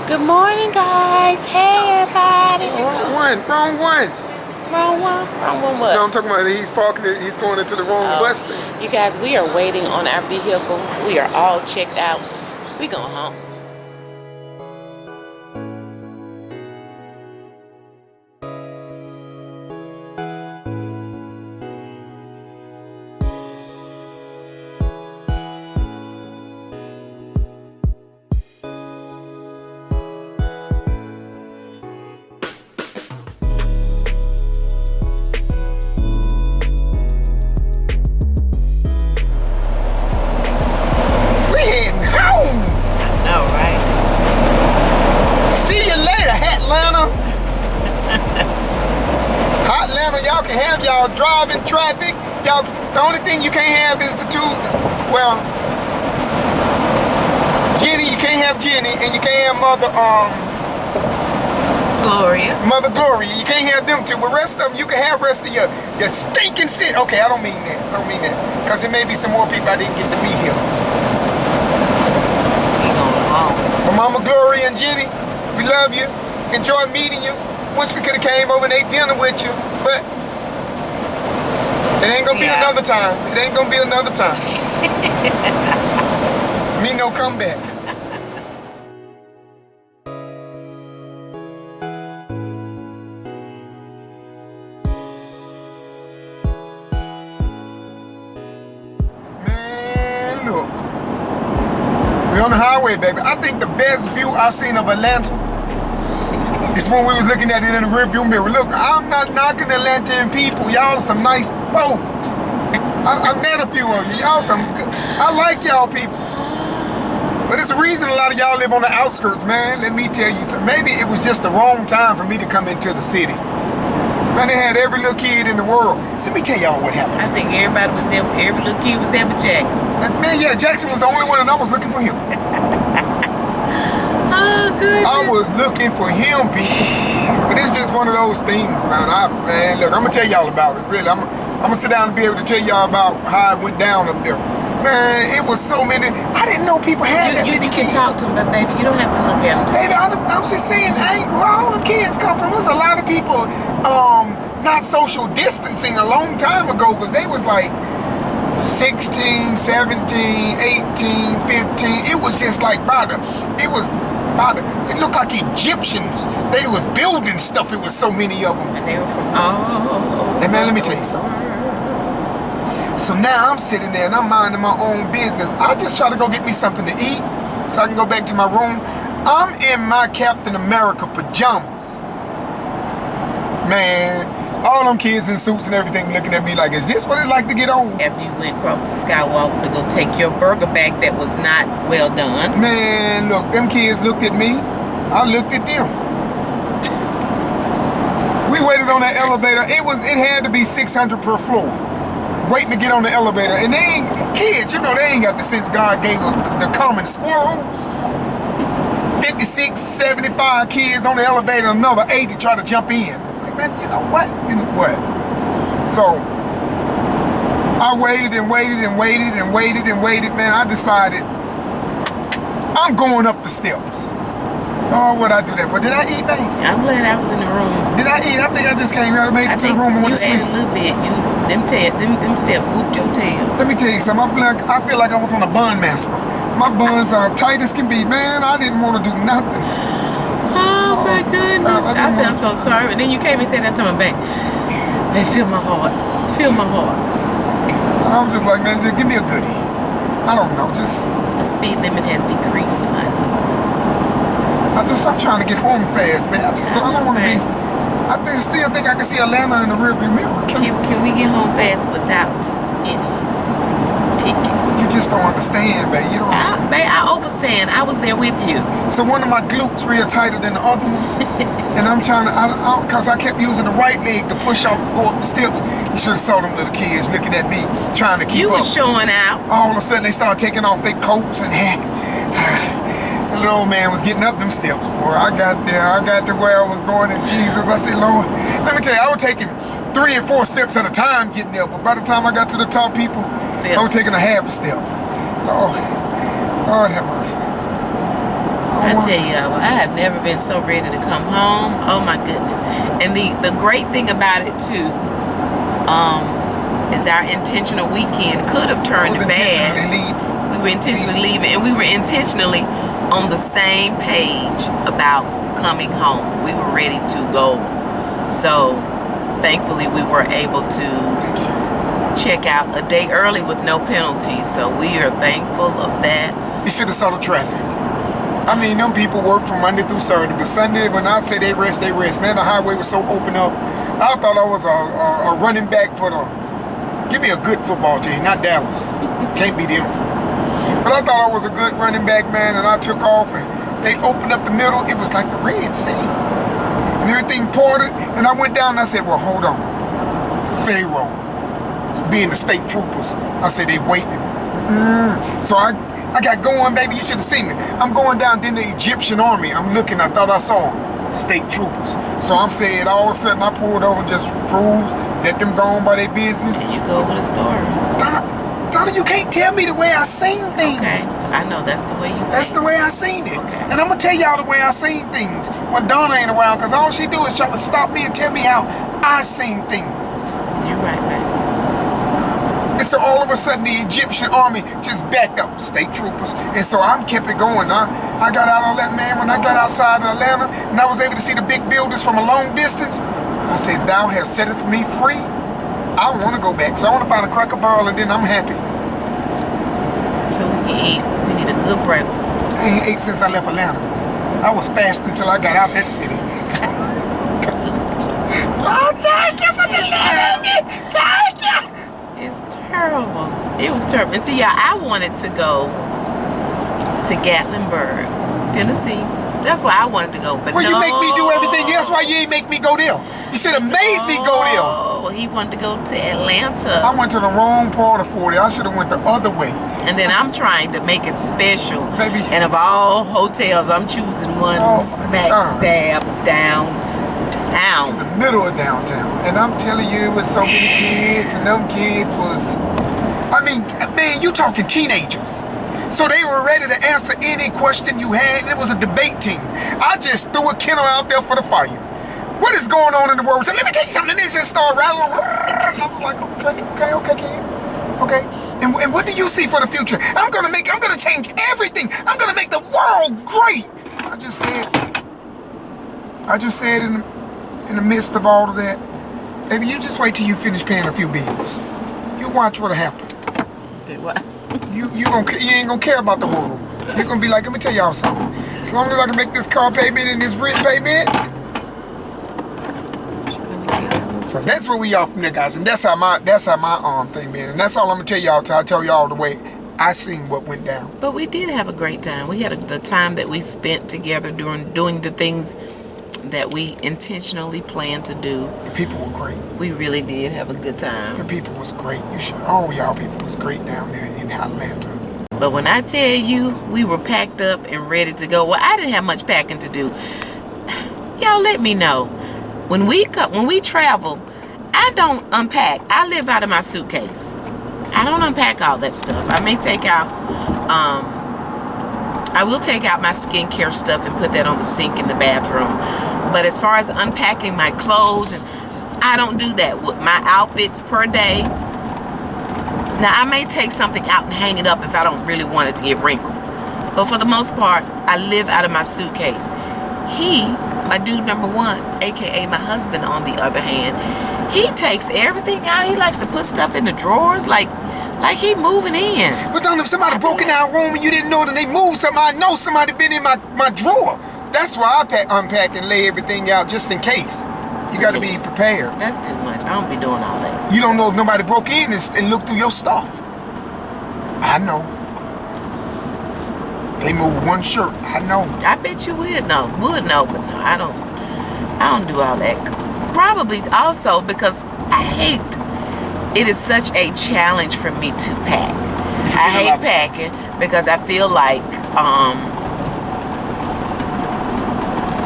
Good morning, guys. Hey, everybody. Wrong one. Wrong one. Wrong one? Wrong one what? No, I'm talking about he's parking it. He's going into the wrong bus thing. You guys, we are waiting on our vehicle. We are all checked out. We going home. Y'all can have y'all driving traffic. Y'all, the only thing you can't have is the two. Well, Jenny, you can't have Jenny, and you can't have Mother Gloria. You can't have them two. But rest of them, you can have rest of your stinking sit. Okay, I don't mean that. Because there may be some more people I didn't get to meet here. But Mama Gloria and Jenny, we love you. Enjoy meeting you. Wish we could have came over and ate dinner with you, but it ain't gonna be another time. It ain't gonna be another time. Me no comeback. Man, look. We're on the highway, baby. I think the best view I've seen of Atlanta it's when we was looking at it in the rearview mirror. Look, I'm not knocking Atlantan people. Y'all some nice folks. I met a few of you. Y'all some good. I like y'all people. But it's the reason a lot of y'all live on the outskirts, man. Let me tell you something. Maybe it was just the wrong time for me to come into the city. Man, they had every little kid in the world. Let me tell y'all what happened. I think everybody was there. Every little kid was there with Jackson. Man, yeah, Jackson was the only one and I was looking for him. Oh, goodness. I was looking for him, people. But it's just one of those things, man. Man, look, I'm gonna tell y'all about it. Really, I'm gonna sit down and be able to tell y'all about how it went down up there. Man, it was so many. I didn't know people had that. You can talk to them, but baby, you don't have to look at them. Baby, I'm just saying, where all the kids come from? There's a lot of people not social distancing a long time ago because they was like 16, 17, 18, 15. It was just like it looked like Egyptians. They was building stuff. It was so many of them. And they were from And man, let me tell you something. So now I'm sitting there and I'm minding my own business. I just try to go get me something to eat so I can go back to my room. I'm in my Captain America pajamas. Man, all them kids in suits and everything looking at me like, is this what it's like to get old? After you went across the skywalk to go take your burger back that was not well done. Man, look, them kids looked at me. I looked at them. We waited on that elevator. It had to be 600 per floor. Waiting to get on the elevator. And they ain't, kids, you know, they ain't got the sense God gave us, the common squirrel. 56, 75 kids on the elevator, another 80 try to jump in. Man, you know what? So I waited and waited and waited and waited and waited. Man, I decided I'm going up the steps. Oh, what'd I do that for? Did I eat, babe? I'm glad I was in the room. Did I eat? I think I just came out and made it to the room and went to sleep. You ate a little bit. Them steps whooped your tail. Let me tell you something. I feel like I was on a bun master. My buns are tight as can be. Man, I didn't want to do nothing. Oh my goodness. I felt so sorry. And then you came and said that to my back. Hey, feel my heart. Feel my heart. I was just like, man, just give me a goodie. I don't know, just... The speed limit has decreased, honey. I'm trying to get home fast, man. I don't want to be... still think I can see Atlanta in the rearview mirror. Can we get home fast without any tickets? You just don't understand, babe. You don't understand. I overstand. I was there with you. So one of my glutes real tighter than the other one. And I'm trying to, because I kept using the right leg to push off, go up the steps. You should have saw them little kids looking at me, trying to keep up. You was showing out. All of a sudden, they started taking off their coats and hats. The little old man was getting up them steps. Boy, I got there. I got to where I was going, and Jesus, I said, Lord, let me tell you, I was taking 3 and 4 steps at a time getting there. But by the time I got to the top, people, I was taking a half a step. Lord have mercy. I tell you, I have never been so ready to come home. Oh my goodness. And the great thing about it too, is our intentional weekend could have turned bad. We were intentionally leaving, and we were intentionally on the same page about coming home. We were ready to go. So thankfully we were able to check out a day early with no penalties. So we are thankful of that. You should have saw the traffic. I mean, them people work from Monday through Saturday, but Sunday, when I say they rest, they rest. Man, the highway was so open up. I thought I was a running back for the... Give me a good football team, not Dallas. Can't be them. But I thought I was a good running back, man, and I took off, and they opened up the middle. It was like the Red Sea. And everything parted, and I went down and I said, well, hold on. Pharaoh, being the state troopers, I said, they waiting. So I got going, baby. You should have seen me. I'm going down, then the Egyptian army. I'm looking, I thought I saw them. State troopers. So I'm saying, all of a sudden, I pulled over and just cruised, let them go on by their business. And you go with a story. Donna, you can't tell me the way I seen things. Okay, I know that's the way you see it. That's the way I seen it. Okay. And I'm going to tell y'all the way I seen things when Donna ain't around, because all she do is try to stop me and tell me how I seen things. You're right, man. And so all of a sudden the Egyptian army just backed up, state troopers. And so I kept it going. I got out of that, man, when I got outside of Atlanta and I was able to see the big buildings from a long distance, I said, thou hast set it for me free. I want to go back. So I want to find a Cracker Barrel and then I'm happy. So we can eat. We need a good breakfast. I ain't ate since I left Atlanta. I was fasting until I got out that city. Oh, thank you for this. Thank you. It's terrible. It was terrible. And see, yeah, I wanted to go to Gatlinburg, Tennessee. That's why I wanted to go. But well, no. You make me do everything. That's why you ain't make me go there. You should have made me go there. Oh, he wanted to go to Atlanta. I went to the wrong part of 40. I should have went the other way. And then I'm trying to make it special. Baby. And of all hotels, I'm choosing one smack dab downtown. To the middle of downtown. And I'm telling you, it was so many kids, and them kids was, I mean, man, you talking teenagers. So they were ready to answer any question you had, and it was a debate team. I just threw a kennel out there for the fire. What is going on in the world? So let me tell you something, and they just started rattling. I'm like, okay, kids. Okay. And what do you see for the future? I'm gonna change everything. I'm gonna make the world great. I just said in the midst of all of that, baby, you just wait till you finish paying a few bills. You watch what'll happen. Do what? You ain't gonna care about the world. You're gonna be like, let me tell y'all something. As long as I can make this car payment and this rent payment. So that's where we are from there, guys, and that's how my thing been, and that's all I'm gonna tell y'all till I tell y'all the way I seen what went down. But we did have a great time. We had the time that we spent together doing the things that we intentionally planned to do. The people were great. We really did have a good time. The people was great. All y'all people was great down there in Atlanta. But when I tell you we were packed up and ready to go, well, I didn't have much packing to do. Y'all let me know. When we travel, I don't unpack. I live out of my suitcase. I don't unpack all that stuff. I may take out, I will take out my skincare stuff and put that on the sink in the bathroom. But as far as unpacking my clothes, and I don't do that with my outfits per day. Now, I may take something out and hang it up if I don't really want it to get wrinkled. But for the most part, I live out of my suitcase. My dude number one, aka my husband, on the other hand, he takes everything out. He likes to put stuff in the drawers like he moving in. But don't, if somebody broke in our room and you didn't know that they moved something, I know somebody been in my drawer. That's why I unpack and lay everything out just in case. You got to be prepared. That's too much. I don't be doing all that. You don't know if nobody broke in and looked through your stuff. I know. They moved one shirt. I know. I bet you would know, but no, I don't do all that. Probably also because I hate. It is such a challenge for me to pack. I hate packing because I feel like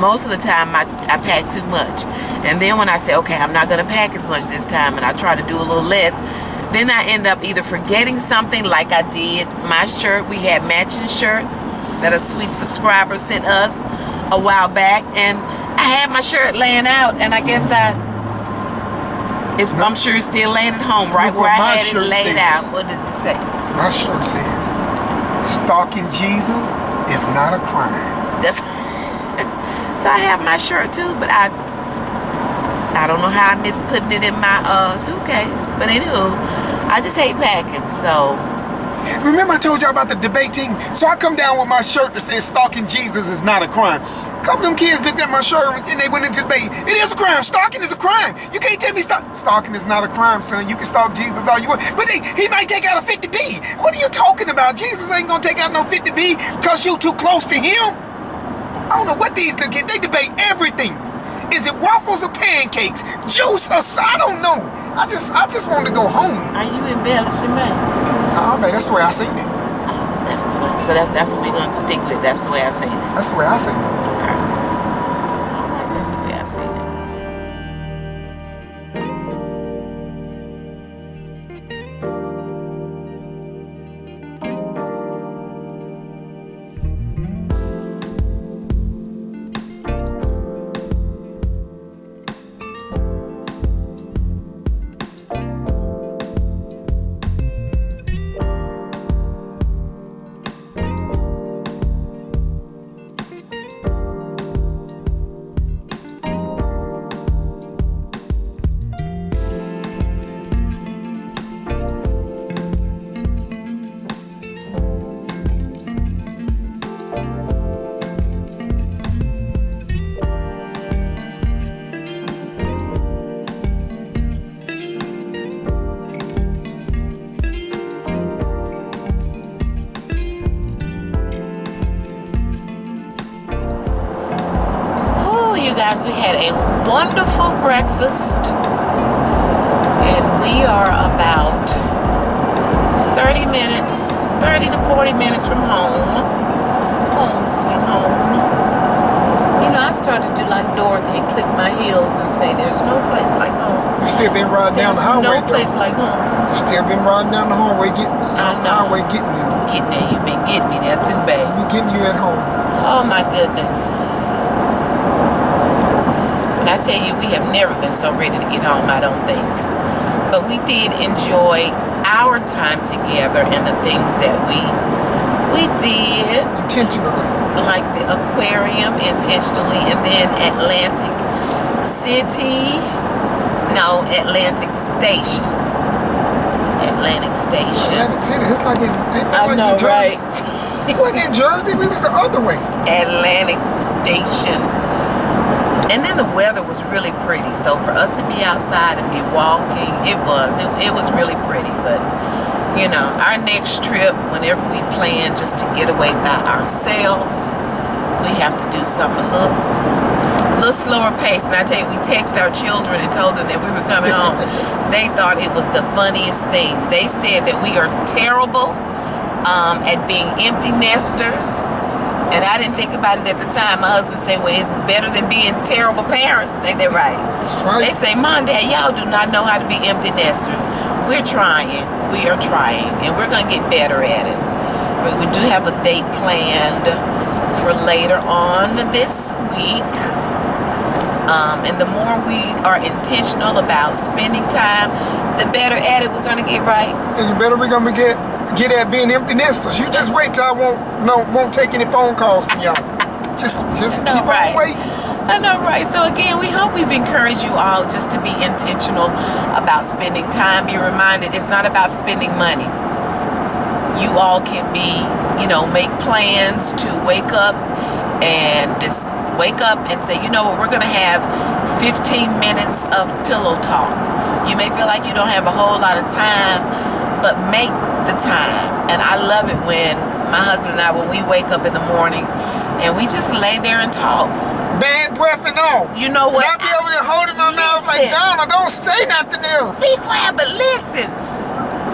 most of the time I pack too much. And then when I say, okay, I'm not going to pack as much this time, and I try to do a little less, then I end up either forgetting something like I did my shirt. We had matching shirts that a sweet subscriber sent us a while back, and I had my shirt laying out, and I guess I'm sure it's still laying at home, right where I had it laid out. What does it say? My shirt says, "Stalking Jesus is not a crime." That's so I have my shirt too, but I don't know how I missed putting it in my suitcase. But anywho, I just hate packing, so. Remember I told y'all about the debate team? So I come down with my shirt that says "Stalking Jesus is not a crime." A couple of them kids looked at my shirt and they went into debate. It is a crime. Stalking is a crime. You can't tell me stalking is not a crime, son. You can stalk Jesus all you want. But he might take out a 50B. What are you talking about? Jesus ain't gonna take out no 50B because you too close to him. I don't know what these look at. They debate everything. Is it waffles or pancakes? Juice or I don't know. I just want to go home. Are you embellishing, man? Oh man, that's the way I seen it. Oh, that's the way. So that's what we're gonna stick with. That's the way I seen it. That's the way I seen it. Okay. All right, that's the way I seen it. Guys, we had a wonderful breakfast, and we are about 30 to 40 minutes from home. Home, sweet home. You know, I started to like Dorothy, click my heels and say, "There's no place like home." You still been riding down the highway. There's no place like home. You still been riding down the highway, getting you. Getting there. You've been getting me there too, babe. We getting you at home. Oh my goodness. I tell you, we have never been so ready to get home, I don't think. But we did enjoy our time together and the things that we did. Intentionally. Like the aquarium, intentionally, and then Atlantic Station. Atlantic City, it's like I know, right? We wasn't in Jersey, we was the other way. Atlantic Station. And then the weather was really pretty, so for us to be outside and be walking, it was really pretty. But you know, our next trip, whenever we plan just to get away by ourselves, we have to do something a little slower pace. And I tell you, we text our children and told them that we were coming home. They thought it was the funniest thing. They said that we are terrible at being empty nesters. And I didn't think about it at the time. My husband said, "Well, it's better than being terrible parents." Ain't that right? That's right. They say, "Mom, Dad, y'all do not know how to be empty nesters." We're trying. We are trying. And we're going to get better at it. We do have a date planned for later on this week. And the more we are intentional about spending time, the better at it we're going to get, right? And the better we're going to get at being empty nesters. You just wait till I won't take any phone calls from y'all. Just keep on waiting. I know, right? So again, we hope we've encouraged you all just to be intentional about spending time. Be reminded, it's not about spending money. You all can make plans to wake up and say, you know what, we're going to have 15 minutes of pillow talk. You may feel like you don't have a whole lot of time, but make the time. And I love it when my husband and I, when we wake up in the morning and we just lay there and talk. Bad breath and all. You know what? And I'll be over there holding my mouth like, "Donna, don't say nothing else." Be quiet, but listen.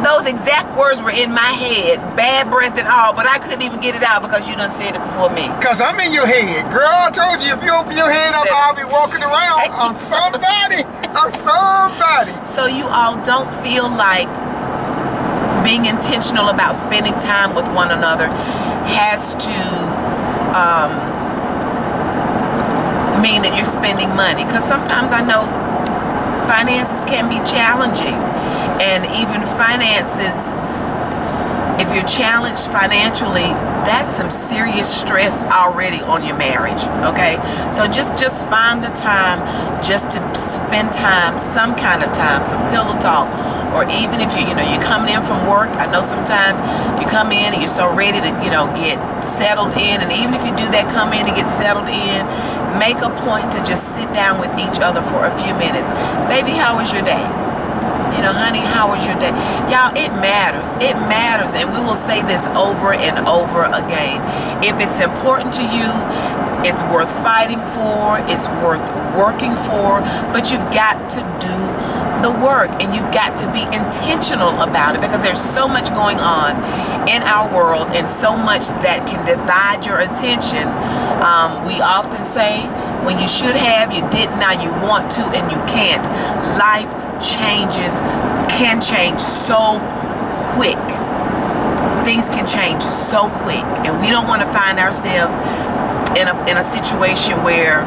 Those exact words were in my head, bad breath and all, but I couldn't even get it out because you done said it before me. Because I'm in your head. Girl, I told you, if you open your head up, I'll be walking around. I'm somebody. I'm somebody. So you all don't feel like being intentional about spending time with one another has to mean that you're spending money, because sometimes I know finances can be challenging, and even finances, if you're challenged financially, that's some serious stress already on your marriage. Okay, so just find the time just to spend time, some kind of time, some pillow talk. Or even if you're coming in from work, I know sometimes you come in and you're so ready to get settled in, and even if you do that, come in and get settled in, make a point to just sit down with each other for a few minutes. Baby, how was your day? Honey, how was your day? Y'all, it matters. It matters. And we will say this over and over again. If it's important to you, it's worth fighting for, it's worth working for, but you've got to do the work, and you've got to be intentional about it, because there's so much going on in our world and so much that can divide your attention. We often say, when you should have, you didn't, now you want to and you can't. Life can change so quick. Things can change so quick, and we don't want to find ourselves in a situation where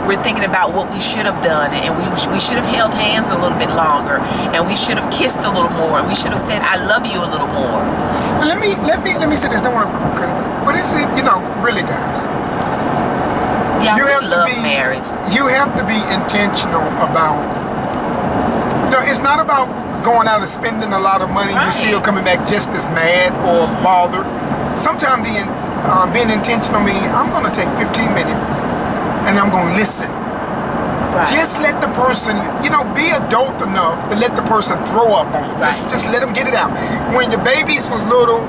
we're thinking about what we should have done, and we should have held hands a little bit longer, and we should have kissed a little more, and we should have said I love you a little more. Let me say this. Don't want to, but it's really, guys. Yeah, you love marriage. You have to be intentional about. It's not about going out and spending a lot of money. Right. You're still coming back just as mad or bothered. Sometimes being intentional means I'm going to take 15 minutes and I'm going to listen. Right. Just let the person, be adult enough to let the person throw up on you. Right. Just let them get it out. When your babies was little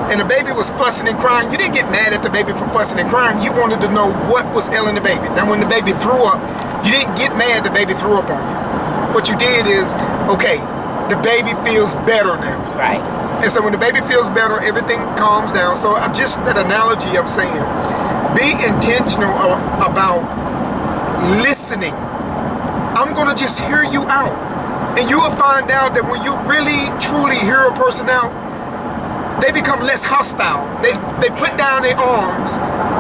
and the baby was fussing and crying, you didn't get mad at the baby for fussing and crying. You wanted to know what was ailing the baby. Now when the baby threw up, you didn't get mad the baby threw up on you. What you did is, okay, the baby feels better now. Right. And so when the baby feels better, everything calms down. So I'm just that analogy I'm saying. Be intentional about listening. I'm going to just hear you out. And you will find out that when you really, truly hear a person out, they become less hostile. They put down their arms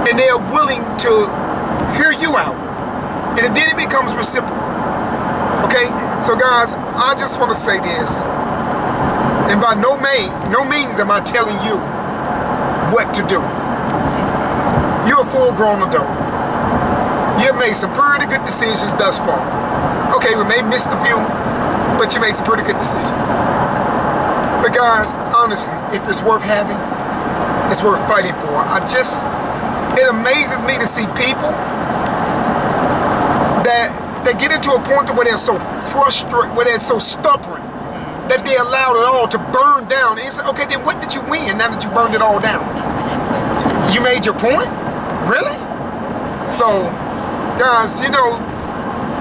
and they're willing to hear you out. And then it becomes reciprocal. Okay, so guys, I just want to say this, and by no means am I telling you what to do. You're a full-grown adult. You've made some pretty good decisions thus far. Okay, we may miss a few, but you made some pretty good decisions. But guys, honestly, if it's worth having, it's worth fighting for. It amazes me to see people that they get into a point where they're so frustrated, where they're so stubborn, that they allowed it all to burn down. And you say, okay, then what did you win now that you burned it all down? You made your point? Really? So, guys,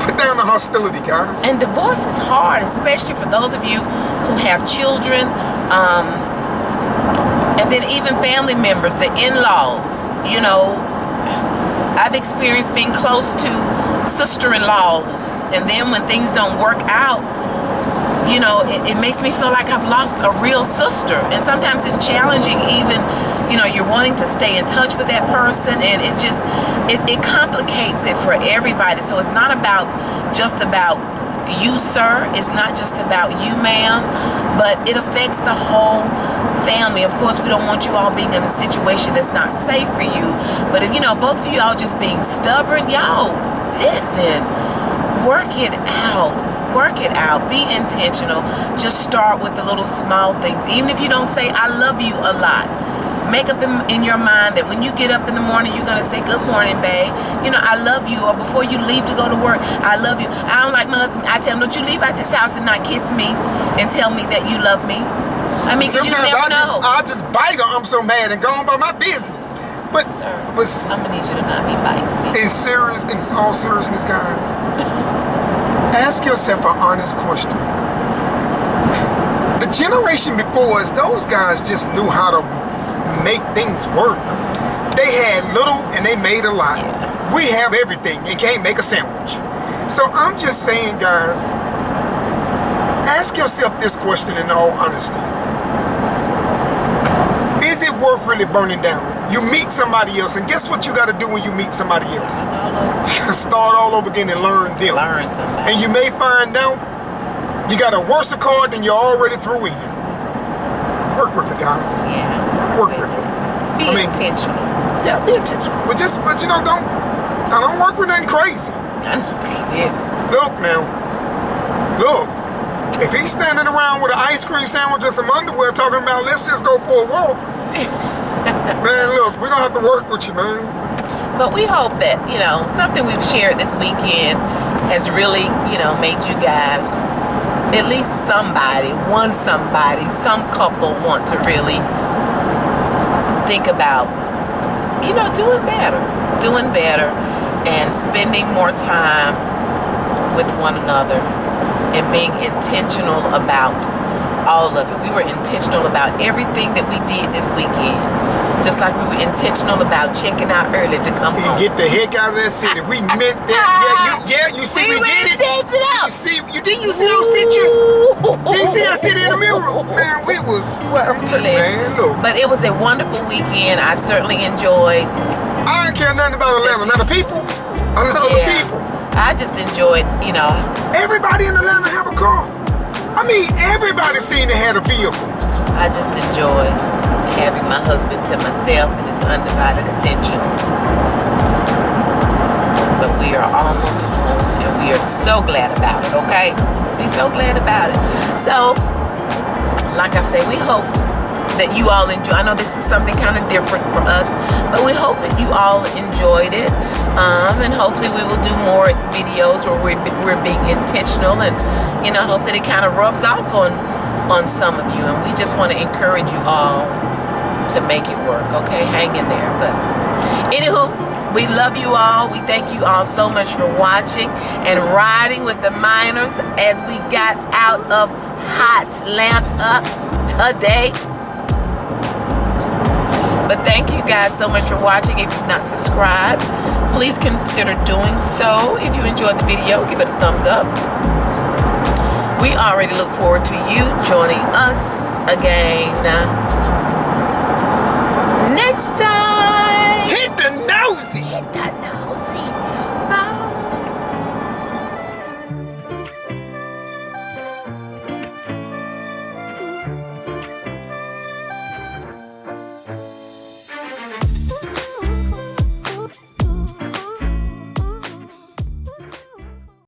put down the hostility, guys. And divorce is hard, especially for those of you who have children, and then even family members, the in-laws. I've experienced being close to sister-in-laws, and then when things don't work out, it makes me feel like I've lost a real sister. And sometimes it's challenging, even you're wanting to stay in touch with that person, and it complicates it for everybody. So it's not just about you, sir. It's not just about you, ma'am, but it affects the whole family. Of course, we don't want you all being in a situation that's not safe for you, but if both of you all just being stubborn, y'all, listen, work it out, be intentional. Just start with the little small things. Even if you don't say I love you a lot, make up in your mind that when you get up in the morning, you're going to say, good morning, babe. I love you. Or before you leave to go to work, I love you. I don't like my husband. I tell him, don't you leave out this house and not kiss me and tell me that you love me. I mean, because you never know. I just bite her. I'm so mad and go on about my business. But, sir, I'm going to need you to not be biting me. In all seriousness, guys, ask yourself an honest question. The generation before us, those guys just knew how to make things work. They had little and they made a lot. Yeah. We have everything and can't make a sandwich. So I'm just saying, guys, ask yourself this question in all honesty. Is it worth really burning down you meet somebody else, and guess what you got to do when you meet somebody else? You got to start all over again and learn them. Learn somebody. And you may find out you got a worse card than you already threw in. Work with it, guys. Yeah. Work with it. Be intentional. Yeah, be intentional. But you know, don't work with nothing crazy. Yes. Look now. Look. If he's standing around with an ice cream sandwich and some underwear talking about let's just go for a walk. Man, look, we're gonna have to work with you, man. But we hope that, you know, something we've shared this weekend has really, you know, made you guys, at least some couple want to really think about, you know, doing better and spending more time with one another and being intentional about all of it. We were intentional about everything that we did this weekend. Just like we were intentional about checking out early to come home. Get the heck out of that city. We meant that. You see, we did it. You see those pictures? Did you see that city in the mirror? Man, we was, what I'm telling you, man, look. But it was a wonderful weekend. I certainly enjoyed. I don't care nothing about Atlanta. Now the people, I love the people. I just enjoyed, you know. Everybody in Atlanta have a car. I mean, everybody seemed to have a vehicle. I just enjoyed having my husband to myself and his undivided attention. But we are almost home and we are so glad about it, okay? We're so glad about it. So, like I say, we hope that you all enjoy. I know this is something kind of different for us, but we hope that you all enjoyed it. And hopefully we will do more videos where we're being intentional, and, you know, hope that it kind of rubs off on some of you. And we just want to encourage you all to make it work, okay? Hang in there. But anywho, we love you all. We thank you all so much for watching and riding with the minors as we got out of hot Atlanta today. But thank you guys so much for watching. If you've not subscribed, please consider doing so. If you enjoyed the video, give it a thumbs up. We already look forward to you joining us again next time. Hit the nosy. Hit that nose.